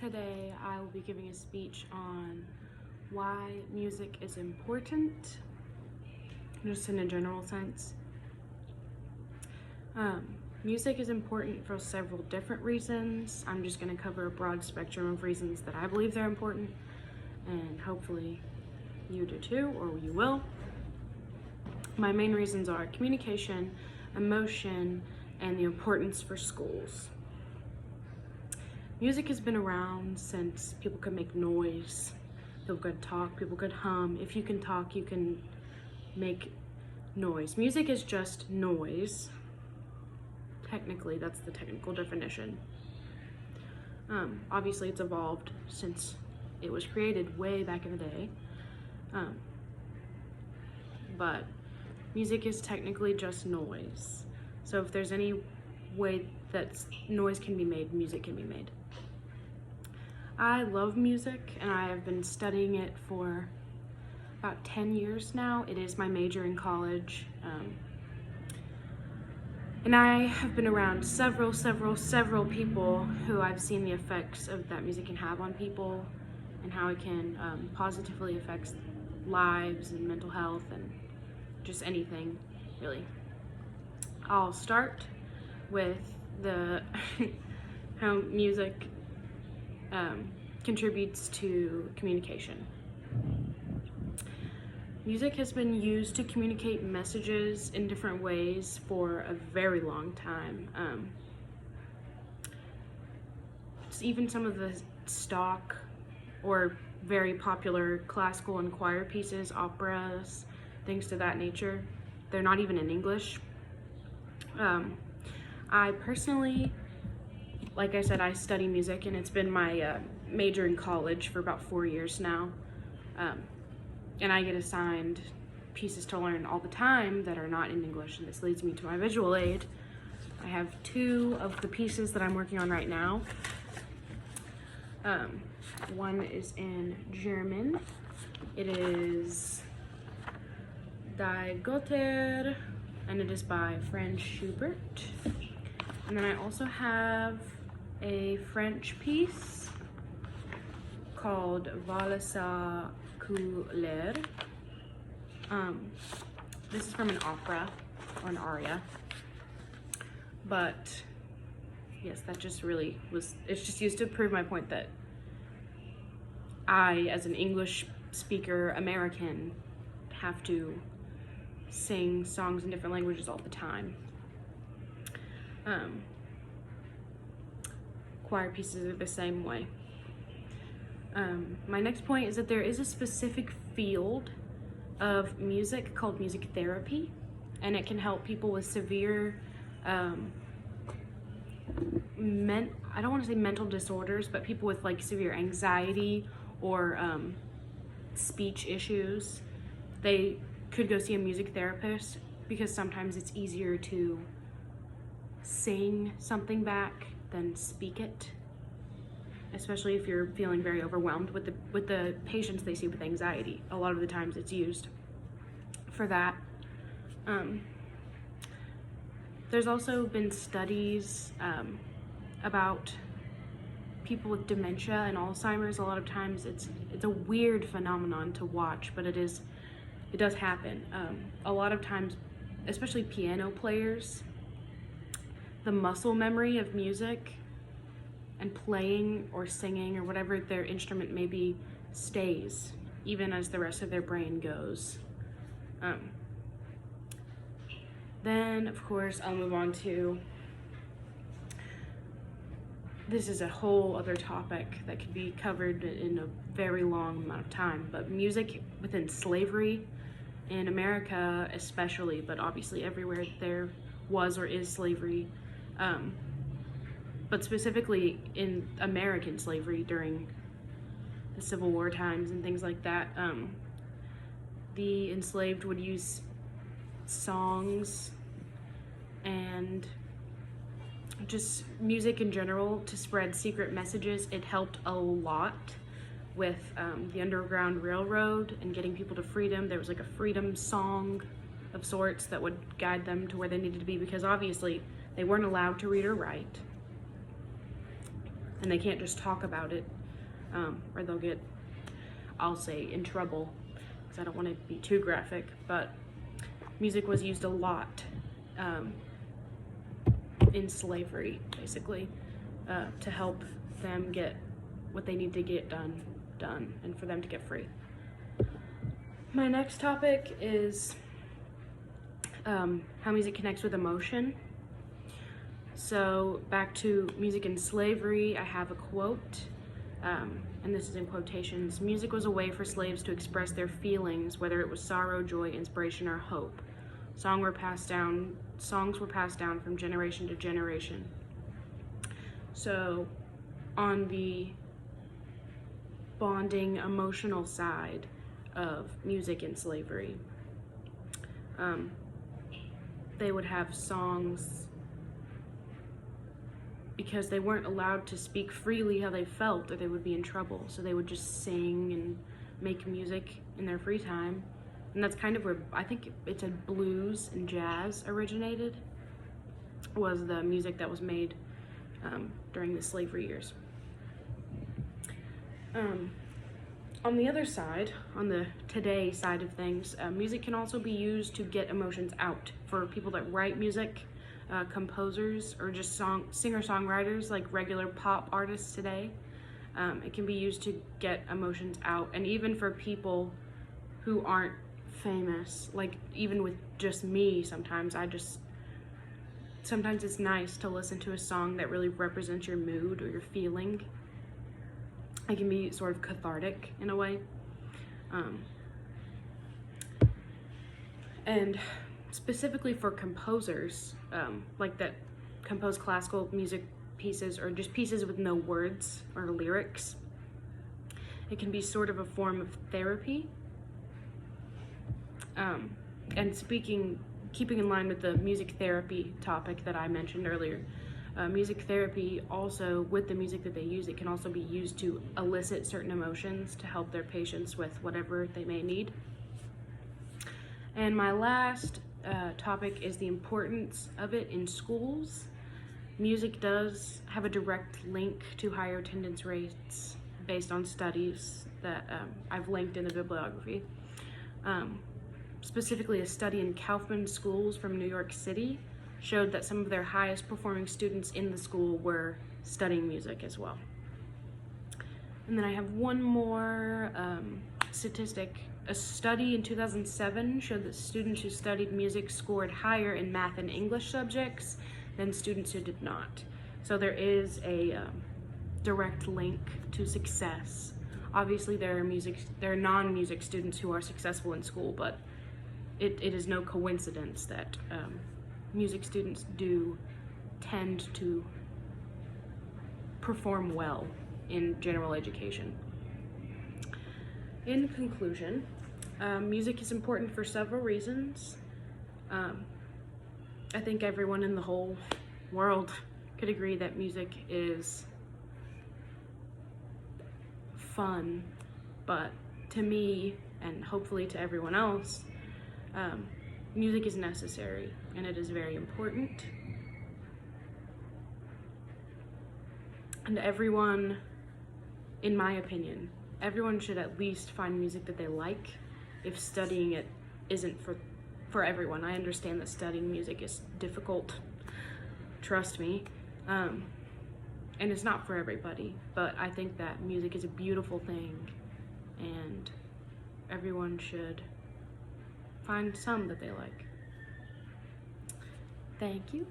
Today I will be giving a speech on why music is important, just in a general sense. Music is important for several different reasons. I'm just going to cover a broad spectrum of reasons that I believe they're important, and hopefully you do too, or you will. My main reasons are communication, emotion, and the importance for schools. Music has been around since people could make noise, people could talk, people could hum. If you can talk, you can make noise. Music is just noise. Technically, that's the technical definition. Obviously, it's evolved since it was created way back in the day. But music is technically just noise. So if there's any way that noise can be made, music can be made. I love music, and I have been studying it for about 10 years now. It is my major in college. And I have been around several people who I've seen the effects of that music can have on people and how it can positively affect lives and mental health and just anything, really. I'll start with how music contributes to communication. Music has been used to communicate messages in different ways for a very long time. Even some of the stock or very popular classical and choir pieces, operas, things to that nature, they're not even in English. I personally, like I said, I study music, and it's been my major in college for about 4 years now. And I get assigned pieces to learn all the time that are not in English, and this leads me to my visual aid. I have 2 of the pieces that I'm working on right now. One is in German. It is Die Götter, and it is by Franz Schubert. And then I also have a French piece called Valsa Couleur. This is from an opera or an aria, but yes, that just really was, it's just used to prove my point that I, as an English speaker American, have to sing songs in different languages all the time. Choir pieces are the same way. My next point is that there is a specific field of music called music therapy, and it can help people with severe, I don't want to say mental disorders, but people with like severe anxiety or speech issues. They could go see a music therapist because sometimes it's easier to sing something back than speak it, especially if you're feeling very overwhelmed with the patients they see with anxiety. A lot of the times it's used for that. There's also been studies about people with dementia and Alzheimer's. A lot of times it's a weird phenomenon to watch, but it does happen. A lot of times, especially piano players, the muscle memory of music and playing or singing or whatever their instrument may be stays, even as the rest of their brain goes. Then, of course, I'll move on to, this is a whole other topic that could be covered in a very long amount of time, but music within slavery, in America especially, but obviously everywhere there was or is slavery, but specifically in American slavery during the Civil War times and things like that, the enslaved would use songs and just music in general to spread secret messages. It helped a lot with the Underground Railroad and getting people to freedom. There was like a freedom song of sorts that would guide them to where they needed to be, because obviously they weren't allowed to read or write. and they can't just talk about it, or they'll get, I'll say, in trouble, because I don't want to be too graphic, but music was used a lot in slavery, basically, to help them get what they need to get done, and for them to get free. My next topic is how music connects with emotion. So back to music and slavery, I have a quote, and this is in quotations. "Music was a way for slaves to express their feelings, whether it was sorrow, joy, inspiration, or hope. Songs were passed down from generation to generation." So on the bonding emotional side of music and slavery, they would have songs because they weren't allowed to speak freely how they felt, or they would be in trouble. So they would just sing and make music in their free time. And that's kind of where I think it's a blues and jazz originated, was the music that was made during the slavery years. On the other side, on the today side of things, music can also be used to get emotions out for people that write music, composers, or just singer-songwriters like regular pop artists today. It can be used to get emotions out, and even for people who aren't famous, like even with just me, sometimes it's nice to listen to a song that really represents your mood or your feeling. It can be sort of cathartic in a way. And specifically for composers, like that compose classical music pieces or just pieces with no words or lyrics, it can be sort of a form of therapy. And keeping in line with the music therapy topic that I mentioned earlier, music therapy also, with the music that they use, it can also be used to elicit certain emotions to help their patients with whatever they may need. And my last topic is the importance of it in schools. Music does have a direct link to higher attendance rates based on studies that I've linked in the bibliography. Specifically, a study in Kaufman schools from New York City showed that some of their highest performing students in the school were studying music as well. And then I have one more statistic. A study in 2007 showed that students who studied music scored higher in math and English subjects than students who did not. So there is a direct link to success. Obviously there are non-music students who are successful in school, but it is no coincidence that music students do tend to perform well in general education. In conclusion, music is important for several reasons. I think everyone in the whole world could agree that music is fun, but to me, and hopefully to everyone else, music is necessary and it is very important. And everyone, in my opinion, everyone should at least find music that they like if studying it isn't for everyone. I understand that studying music is difficult, trust me, and it's not for everybody, but I think that music is a beautiful thing and everyone should find some that they like. Thank you.